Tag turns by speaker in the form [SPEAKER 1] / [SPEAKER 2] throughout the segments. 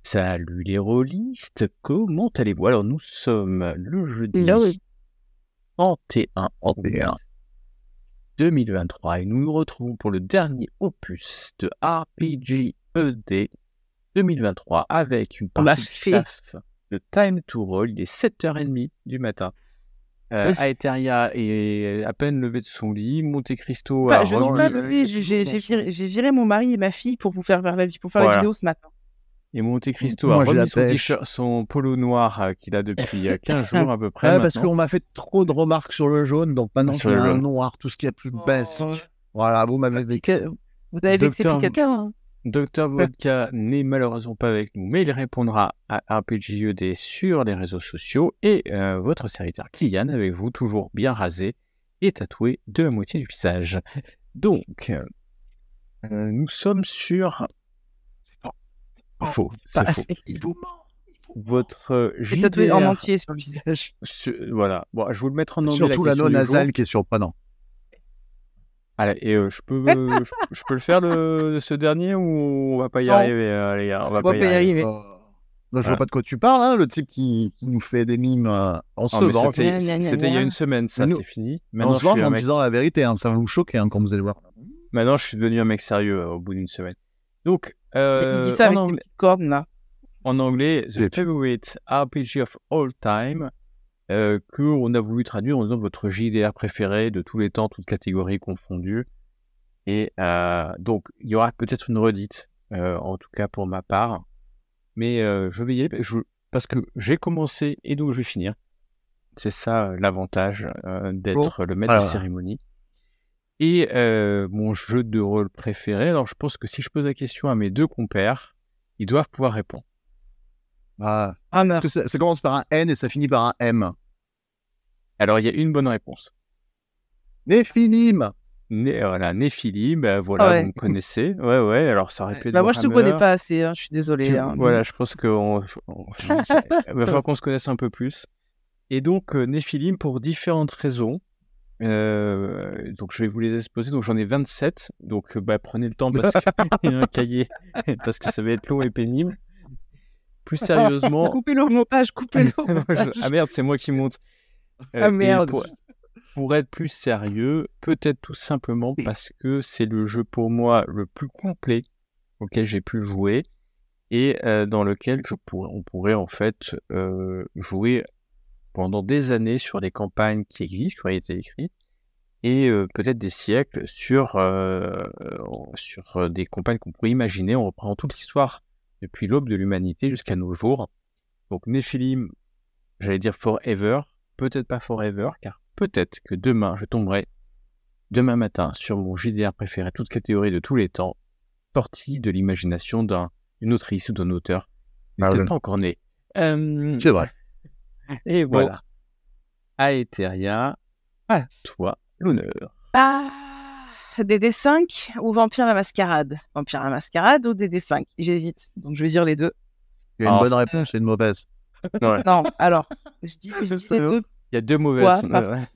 [SPEAKER 1] Salut les rôlistes, comment allez-vous? Alors nous sommes le jeudi
[SPEAKER 2] Hello.
[SPEAKER 1] 31 août 2023 et nous nous retrouvons pour le dernier opus de RPGED 2023 avec une
[SPEAKER 2] On l'a
[SPEAKER 1] partie de
[SPEAKER 2] fait.
[SPEAKER 1] staff de Time to Roll. Il est 7h30 du matin. Aetheria est à peine levé de son lit. Monte Cristo a
[SPEAKER 2] Je suis pas levée,
[SPEAKER 1] remis
[SPEAKER 2] j'ai viré mon mari et ma fille pour vous faire la
[SPEAKER 1] Voilà.
[SPEAKER 2] vidéo ce matin.
[SPEAKER 1] Et Monte Cristo
[SPEAKER 3] Moi,
[SPEAKER 1] a
[SPEAKER 3] j'ai
[SPEAKER 1] remis
[SPEAKER 3] la
[SPEAKER 1] son
[SPEAKER 3] pêche.
[SPEAKER 1] t-shirt, son polo noir qu'il a depuis 15 jours à peu près.
[SPEAKER 3] Ouais, parce
[SPEAKER 1] maintenant.
[SPEAKER 3] qu'on m'a fait trop de remarques sur le jaune, donc maintenant
[SPEAKER 1] Sur
[SPEAKER 3] je mets
[SPEAKER 1] le
[SPEAKER 3] un
[SPEAKER 1] jaune.
[SPEAKER 3] noir, tout ce qui est plus
[SPEAKER 2] Oh.
[SPEAKER 3] basique. Voilà, vous m'avez vécu.
[SPEAKER 2] Vous avez vexé
[SPEAKER 1] Docteur-
[SPEAKER 2] quelqu'un, hein.
[SPEAKER 1] Dr Vodka n'est malheureusement pas avec nous, mais il répondra à RPGED sur les réseaux sociaux. Et votre serviteur Kylian avec vous, toujours bien rasé et tatoué de la moitié du visage. Donc, nous sommes sur... Faux, c'est faux.
[SPEAKER 3] Il vous ment.
[SPEAKER 1] Votre
[SPEAKER 2] J'ai tatoué en
[SPEAKER 1] JDR,
[SPEAKER 2] entier sur le visage.
[SPEAKER 1] voilà. Bon, je vais vous le mettre en anglais.
[SPEAKER 3] Surtout
[SPEAKER 1] la
[SPEAKER 3] l'anneau
[SPEAKER 1] question du jour.
[SPEAKER 3] nasal qui est surprenant.
[SPEAKER 1] Allez, et je peux le faire ce dernier ou on va pas y
[SPEAKER 2] Non.
[SPEAKER 1] arriver, les gars. On va
[SPEAKER 2] On va
[SPEAKER 1] pas y
[SPEAKER 2] pas y
[SPEAKER 1] arriver.
[SPEAKER 2] arriver.
[SPEAKER 3] Non, je
[SPEAKER 1] Voilà.
[SPEAKER 3] vois pas de quoi tu parles, hein, le type qui nous fait des mimes en se
[SPEAKER 1] Non, mais
[SPEAKER 3] venge.
[SPEAKER 1] c'était il y a une semaine, ça,
[SPEAKER 3] Mais nous,
[SPEAKER 1] c'est fini.
[SPEAKER 3] On
[SPEAKER 1] Maintenant,
[SPEAKER 3] se
[SPEAKER 1] je suis
[SPEAKER 3] venge
[SPEAKER 1] un
[SPEAKER 3] en
[SPEAKER 1] mec...
[SPEAKER 3] disant la vérité, hein, ça va vous choquer quand vous allez voir.
[SPEAKER 1] Maintenant, je suis devenu un mec sérieux au bout d'une semaine. Donc,
[SPEAKER 2] Il dit ça avec ses petites cornes, là.
[SPEAKER 1] en anglais, The
[SPEAKER 3] C'est-
[SPEAKER 1] Favorite RPG of All Time, qu'on a voulu traduire en disant votre JDR préféré de tous les temps, toutes catégories confondues. Et donc, il y aura peut-être une redite, en tout cas pour ma part. Mais je vais y aller parce que j'ai commencé et donc je vais finir. C'est ça l'avantage d'être le maître de
[SPEAKER 3] voilà.
[SPEAKER 1] cérémonie. Et mon jeu de rôle préféré, alors je pense que si je pose la question à mes deux compères, ils doivent pouvoir répondre.
[SPEAKER 3] Ah,
[SPEAKER 2] Ah,
[SPEAKER 3] parce que ça commence par un N et ça finit par un M.
[SPEAKER 1] Alors il y a une bonne réponse.
[SPEAKER 3] Néphilim.
[SPEAKER 1] Voilà, Néphilim, voilà,
[SPEAKER 2] Ah ouais.
[SPEAKER 1] vous me connaissez. Ouais, alors ça aurait pu être
[SPEAKER 2] Bah, moi, je te
[SPEAKER 1] Warhammer.
[SPEAKER 2] connais pas assez, hein, je suis désolée. Hein.
[SPEAKER 1] Voilà, je pense qu'il va falloir qu'on se connaisse un peu plus. Et donc, Néphilim, pour différentes raisons, donc je vais vous les exposer, donc j'en ai 27, donc prenez le temps parce qu'il y a un cahier, parce que ça va être long et pénible. Plus sérieusement...
[SPEAKER 2] Coupez-le au montage, coupez-le au montage.
[SPEAKER 1] Ah merde, c'est moi qui monte.
[SPEAKER 2] Ah
[SPEAKER 1] et
[SPEAKER 2] merde.
[SPEAKER 1] pour être plus sérieux, peut-être tout simplement parce que c'est le jeu pour moi le plus complet auquel j'ai pu jouer et dans lequel on pourrait en fait jouer pendant des années sur les campagnes qui existent, qui ont été écrites, et peut-être des siècles sur des campagnes qu'on pourrait imaginer en reprenant toute l'histoire depuis l'aube de l'humanité jusqu'à nos jours. Donc Néphilim, j'allais dire forever, peut-être pas forever, car peut-être que demain, je tomberai demain matin sur mon JDR préféré, toute catégorie de tous les temps, sorti de l'imagination d'une autrice ou d'un auteur, peut-être pas encore né.
[SPEAKER 3] C'est vrai.
[SPEAKER 1] Et voilà. Aetheria, à toi l'honneur.
[SPEAKER 2] Ah, DD5 ou Vampire la Mascarade? Vampire la Mascarade ou DD5? J'hésite, donc je vais dire les deux.
[SPEAKER 3] Il y a une bonne réponse et une mauvaise.
[SPEAKER 1] Ouais.
[SPEAKER 2] Non, alors, je dis les deux.
[SPEAKER 1] Il y a deux mauvaises.
[SPEAKER 2] Quoi,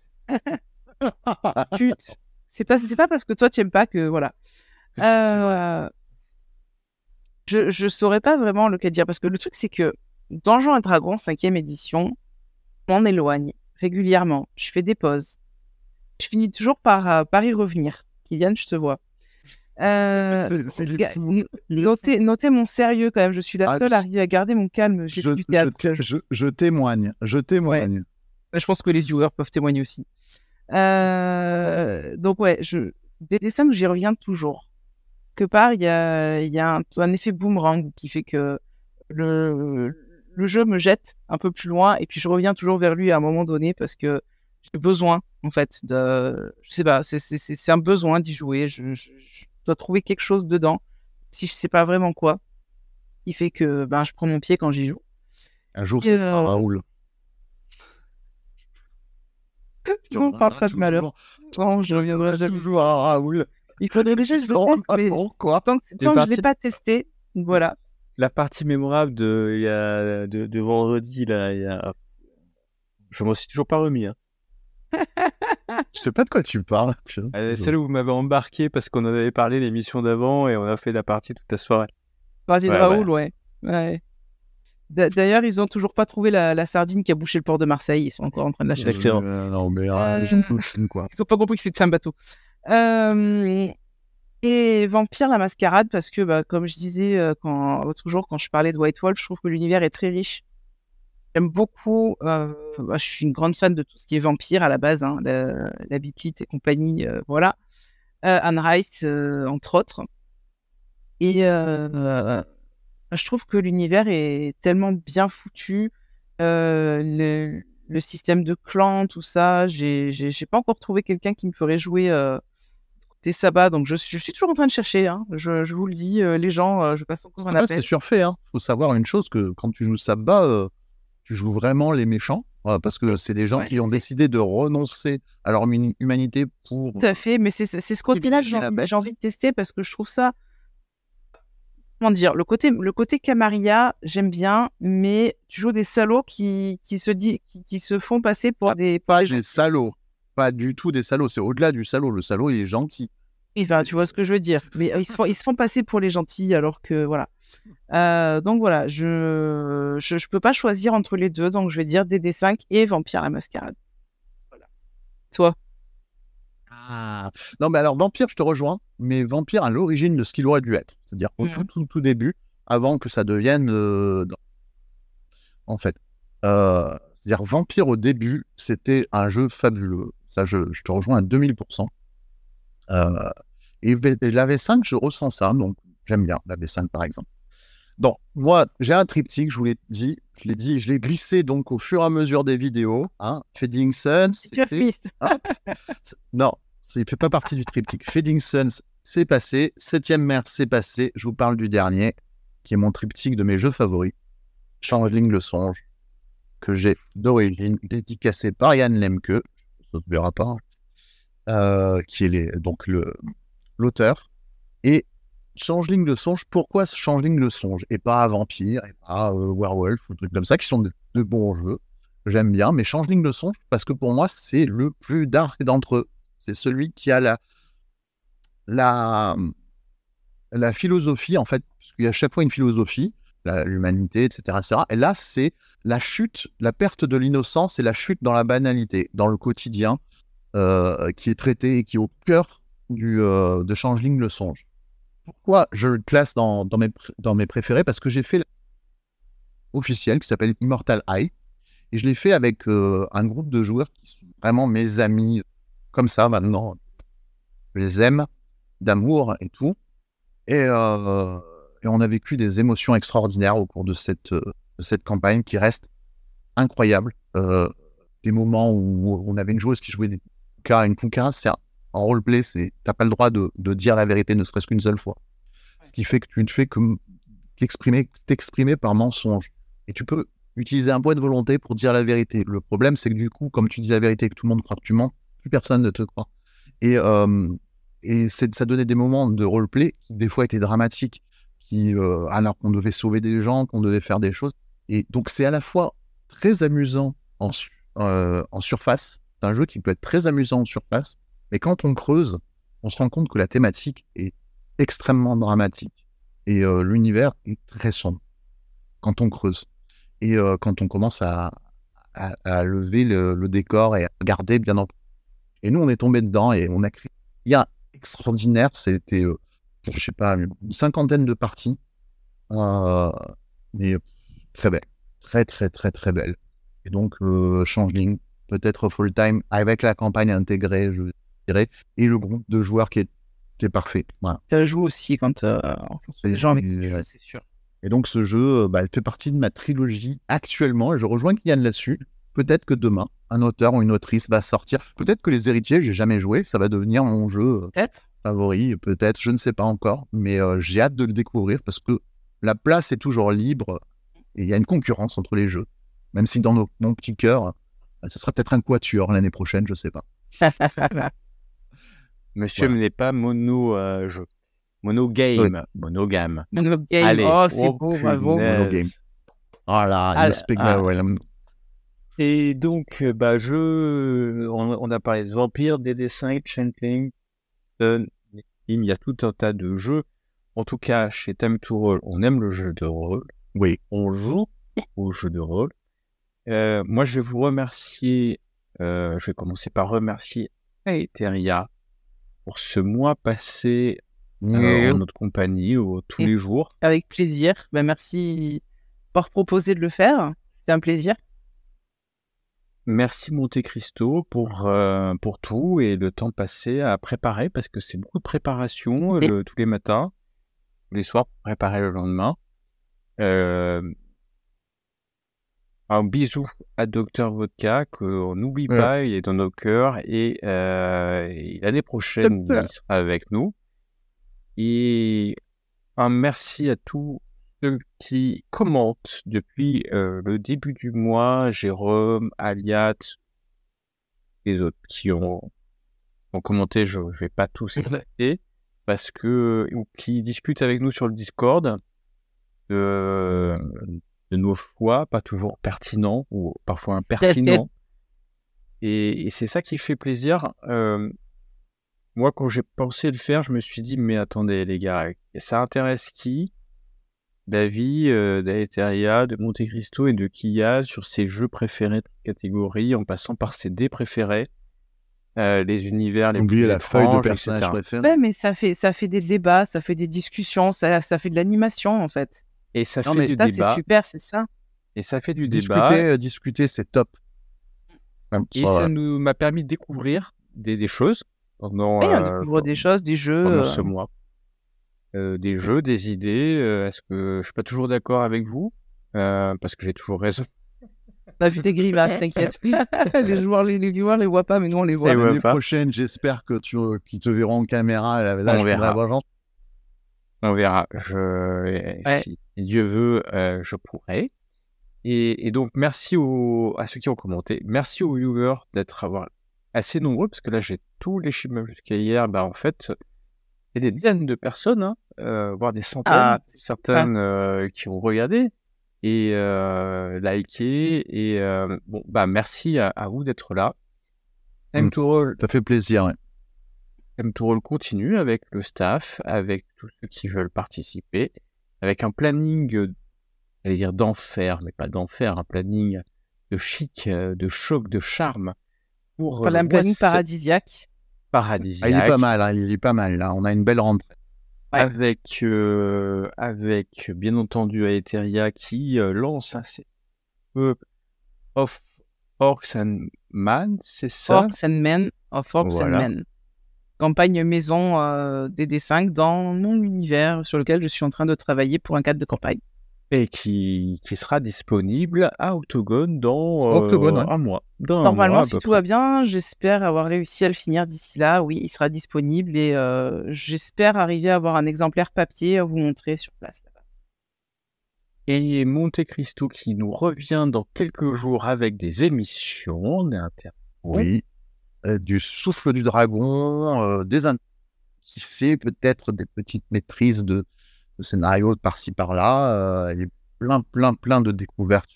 [SPEAKER 2] Pute. C'est pas parce que toi tu aimes pas que voilà. Je saurais pas vraiment lequel dire parce que le truc c'est que Donjons et Dragons 5e édition, on m'en éloigne régulièrement. Je fais des pauses. Je finis toujours par y revenir. Kylian, je te vois.
[SPEAKER 3] C'est les fous.
[SPEAKER 2] Notez mon sérieux quand même. Je suis la seule à arriver à garder mon calme. J'ai fait du théâtre.
[SPEAKER 3] Je témoigne. Je témoigne.
[SPEAKER 2] Ouais. Je pense que les viewers peuvent témoigner aussi. Donc ouais, des dessins où j'y reviens toujours. Que part, il y a un effet boomerang qui fait que le jeu me jette un peu plus loin et puis je reviens toujours vers lui à un moment donné parce que j'ai besoin en fait je sais pas, c'est un besoin d'y jouer. Je dois trouver quelque chose dedans, si je sais pas vraiment quoi, qui fait que je prends mon pied quand j'y joue.
[SPEAKER 3] Un jour, ça sera Raoul.
[SPEAKER 2] Non, parle pas de malheur. Non, je reviendrai jamais.
[SPEAKER 3] Toujours à Raoul.
[SPEAKER 2] Il faudrait déjà que je le teste, mais
[SPEAKER 3] pourquoi
[SPEAKER 2] tant que je ne l'ai pas testé, voilà.
[SPEAKER 1] La partie mémorable de vendredi, là, je m'en suis toujours pas remis. Hein.
[SPEAKER 3] Je sais pas de quoi tu parles.
[SPEAKER 1] Celle où vous m'avez embarqué parce qu'on en avait parlé l'émission d'avant et on a fait la partie toute la soirée.
[SPEAKER 2] Partie de Raoul, ouais. D'ailleurs, ils ont toujours pas trouvé la sardine qui a bouché le port de Marseille. Ils sont encore en train de la chercher.
[SPEAKER 1] Exactement.
[SPEAKER 3] Non, mais quoi.
[SPEAKER 2] Ils ont pas compris que c'était un bateau. Et Vampire la Mascarade, parce que, comme je disais l'autre jour quand je parlais de White Wolf, je trouve que l'univers est très riche. J'aime beaucoup. Je suis une grande fan de tout ce qui est vampire à la base, hein, la Beatlit et compagnie, voilà. Anne Rice, entre autres. Et je trouve que l'univers est tellement bien foutu. Le système de clan, tout ça, j'ai pas encore trouvé quelqu'un qui me ferait jouer des sabbats, donc je suis toujours en train de chercher, hein. Je vous le dis, les gens, je passe encore un appel.
[SPEAKER 3] C'est surfait, hein. Faut savoir une chose, que quand tu joues Sabbat, tu joues vraiment les méchants, parce que c'est des gens qui ont décidé de renoncer à leur humanité pour...
[SPEAKER 2] Tout à fait, mais c'est ce côté-là que j'ai envie de tester, parce que je trouve ça... Comment dire, le côté Camarilla, j'aime bien, mais tu joues des salauds qui se font passer pour des...
[SPEAKER 3] Pas des salauds. Pas du tout des salauds, c'est au-delà du salaud. Le salaud, il est gentil.
[SPEAKER 2] Enfin, tu vois ce que je veux dire. Mais ils se font passer pour les gentils, alors que voilà. Donc voilà, je peux pas choisir entre les deux, donc je vais dire DD5 et Vampire la Mascarade. Voilà. Toi?
[SPEAKER 3] Non, mais alors Vampire, je te rejoins, mais Vampire à l'origine de ce qu'il aurait dû être. C'est-à-dire au tout début, avant que ça devienne... En fait. C'est-à-dire Vampire au début, c'était un jeu fabuleux. Ça, je te rejoins à 2000%. Et la V5, je ressens ça, donc j'aime bien la V5 par exemple. Donc, moi, j'ai un triptyque, je l'ai glissé donc au fur et à mesure des vidéos. Hein. Fading Suns. Non, il ne fait pas partie du triptyque. Fading Suns, c'est passé. 7e mer, c'est passé. Je vous parle du dernier, qui est mon triptyque de mes jeux favoris. Changeling le Songe, que j'ai d'origine dédicacé par Yann Lemke, ça ne se verra pas, qui est donc l'auteur. Et Changeling le Songe, pourquoi Changeling le Songe et pas Vampire et pas Werewolf ou trucs comme ça, qui sont de bons jeux, j'aime bien, mais Changeling le Songe, parce que pour moi, c'est le plus dark d'entre eux. C'est celui qui a la philosophie, en fait, parce qu'il y a à chaque fois une philosophie, l'humanité, etc., etc. Et là, c'est la chute, la perte de l'innocence et la chute dans la banalité, dans le quotidien, qui est traité et qui est au cœur de Changeling le Songe. Pourquoi je le classe dans mes préférés? Parce que j'ai fait officiel qui s'appelle Immortal Eye, et je l'ai fait avec un groupe de joueurs qui sont vraiment mes amis, comme ça maintenant. Je les aime, d'amour et tout. Et on a vécu des émotions extraordinaires au cours de cette campagne qui reste incroyable. Des moments où on avait une joueuse qui jouait une Punka, c'est en roleplay, t'as pas le droit de dire la vérité, ne serait-ce qu'une seule fois. Ce qui fait que tu ne fais que t'exprimer par mensonge. Et tu peux utiliser un point de volonté pour dire la vérité. Le problème, c'est que du coup, comme tu dis la vérité et que tout le monde croit que tu mens, plus personne ne te croit. Et ça donnait des moments de roleplay qui, des fois, étaient dramatiques, alors qu'on devait sauver des gens, qu'on devait faire des choses. Et donc, c'est à la fois très amusant en surface. C'est un jeu qui peut être très amusant en surface, mais quand on creuse, on se rend compte que la thématique est extrêmement dramatique. Et l'univers est très sombre quand on creuse. Et quand on commence à lever le décor et à regarder bien en... Et nous, on est tombé dedans et on a créé... Il y a extraordinaire, c'était, je sais pas, une 50aine de parties. Mais très belle. Très, très, très, très belle. Et donc, Changeling, peut-être full-time, avec la campagne intégrée, je dirais, et le groupe de joueurs qui est parfait. Voilà.
[SPEAKER 2] Ça joue aussi quand les gens avec c'est sûr.
[SPEAKER 3] Et donc, ce jeu fait partie de ma trilogie actuellement, et je rejoins Kylian là-dessus. Peut-être que demain, un auteur ou une autrice va sortir. Peut-être que Les Héritiers, j'ai jamais joué, ça va devenir mon jeu favori, peut-être, je ne sais pas encore, mais j'ai hâte de le découvrir parce que la place est toujours libre et il y a une concurrence entre les jeux. Même si dans mon petit cœur, ça sera peut-être un quatuor l'année prochaine, je ne sais pas.
[SPEAKER 1] Monsieur n'est pas mono-jeu. Monogame.
[SPEAKER 3] Ouais.
[SPEAKER 1] Monogame.
[SPEAKER 2] Monogame.
[SPEAKER 1] Allez.
[SPEAKER 2] Oh, c'est beau, bravo.
[SPEAKER 3] Monogame. Voilà, you speak my way.
[SPEAKER 1] Et donc, on a parlé de Vampire, DD5, Changeling, il y a tout un tas de jeux. En tout cas, chez Time to Roll, on aime le jeu de rôle.
[SPEAKER 3] Oui.
[SPEAKER 1] On joue au jeu de rôle. Moi, je vais vous remercier. Je vais commencer par remercier Aetheria pour ce mois passé en notre compagnie tous les jours.
[SPEAKER 2] Avec plaisir. Merci d'avoir proposé de le faire. C'était un plaisir.
[SPEAKER 1] Merci Monte Cristo pour tout et le temps passé à préparer, parce que c'est beaucoup de préparation tous les matins, tous les soirs pour préparer le lendemain. Un bisou à Dr Vodka, qu'on n'oublie pas, il est dans nos cœurs, et l'année prochaine, il sera avec nous. Et un merci à tous ceux qui commentent depuis le début du mois, Jérôme, Aliat, les autres qui ont commenté, je ne vais pas tous citer, parce que, ou qui discutent avec nous sur le Discord de nos choix, pas toujours pertinents, ou parfois impertinents. Et c'est ça qui fait plaisir. Moi, quand j'ai pensé le faire, je me suis dit, mais attendez les gars, ça intéresse qui ? D'avis, d'Aetheria, de Monte Cristo et de Kia sur ses jeux préférés de catégorie, en passant par ses dés préférés, les univers les plus
[SPEAKER 3] la
[SPEAKER 1] étranges,
[SPEAKER 3] feuille de personnage préféré.
[SPEAKER 2] Ouais, mais ça fait des débats, ça fait des discussions, ça fait de l'animation en fait.
[SPEAKER 1] Et ça fait du
[SPEAKER 2] ça,
[SPEAKER 1] débat.
[SPEAKER 2] C'est super, c'est ça.
[SPEAKER 1] Et ça fait du débat.
[SPEAKER 3] Discuter, c'est top.
[SPEAKER 1] Et ça m'a permis de découvrir des choses pendant.
[SPEAKER 2] On découvre des choses, des jeux.
[SPEAKER 1] Pendant ce mois. Des jeux, des idées. Est-ce que je suis pas toujours d'accord avec vous parce que j'ai toujours raison.
[SPEAKER 2] On a vu tes grimaces, t'inquiète. Les viewers les voient pas, mais nous on les voit.
[SPEAKER 3] L'année prochaine, j'espère qu'ils te verront en caméra. Là,
[SPEAKER 1] on verra. On verra. Si Dieu veut, je pourrai. Et donc, merci à ceux qui ont commenté. Merci aux viewers d'avoir assez nombreux, parce que là, j'ai tous les chiffres, même jusqu'à hier. En fait, il y a des dizaines de personnes, voire des centaines, certaines qui ont regardé et liké. Et merci à vous d'être là.
[SPEAKER 3] Time to Roll. Ça fait plaisir, ouais.
[SPEAKER 1] Time to Roll continue avec le staff, avec tous ceux qui veulent participer, avec un planning, j'allais dire d'enfer, mais pas d'enfer, un planning de chic, de choc, de charme. Pour
[SPEAKER 2] un planning paradisiaque.
[SPEAKER 1] Paradisiaque.
[SPEAKER 3] Il est pas mal, là. On a une belle rentrée.
[SPEAKER 1] Ouais. Avec bien entendu Aetheria qui lance of Orcs and Men, c'est ça?
[SPEAKER 2] Orcs and Men, of Orcs and Men. Campagne maison DD5 dans mon univers sur lequel je suis en train de travailler pour un cadre de campagne.
[SPEAKER 1] Et qui sera disponible à Octogone dans un mois.
[SPEAKER 2] Normalement, si tout va bien, j'espère avoir réussi à le finir d'ici là. Oui, il sera disponible et j'espère arriver à avoir un exemplaire papier à vous montrer sur place.
[SPEAKER 1] Et Monte Cristo qui nous revient dans quelques jours avec des émissions.
[SPEAKER 3] Oui, du souffle du dragon, qui sait peut-être des petites maîtrises de scénario par-ci par-là, et plein de découvertes.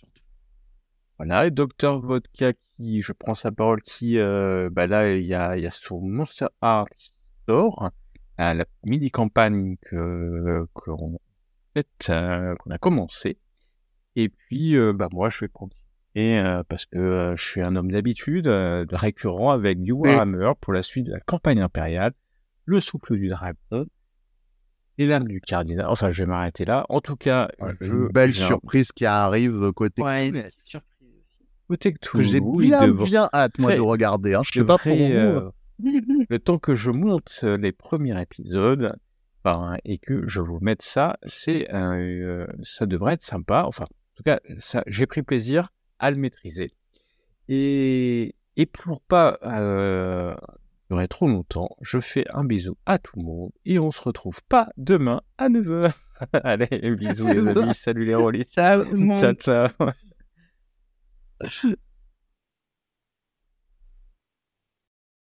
[SPEAKER 1] Voilà, et Dr Vodka qui, je prends sa parole, qui là il y a son Monster Art Store, la mini-campagne qu'on a commencé, et puis moi je vais continuer parce que je suis un homme d'habitude, de récurrent avec du Warhammer pour la suite de la campagne impériale, le souffle du dragon, et l'âme du cardinal. Enfin, je vais m'arrêter là. En tout cas,
[SPEAKER 3] une belle surprise qui arrive côté
[SPEAKER 2] Cthulhu.
[SPEAKER 3] Surprise aussi.
[SPEAKER 1] Côté Cthulhu,
[SPEAKER 3] que j'ai bien hâte moi de regarder. Je sais pas pour vous.
[SPEAKER 1] Le temps que je monte les premiers épisodes et que je vous mette ça, ça devrait être sympa. Enfin, en tout cas, j'ai pris plaisir à le maîtriser. Et pour pas durer trop longtemps, je fais un bisou à tout le monde et on se retrouve pas demain à 9h. Allez, bisous les amis, salut les rôlistes.
[SPEAKER 2] Ciao tout le monde.
[SPEAKER 1] Ciao.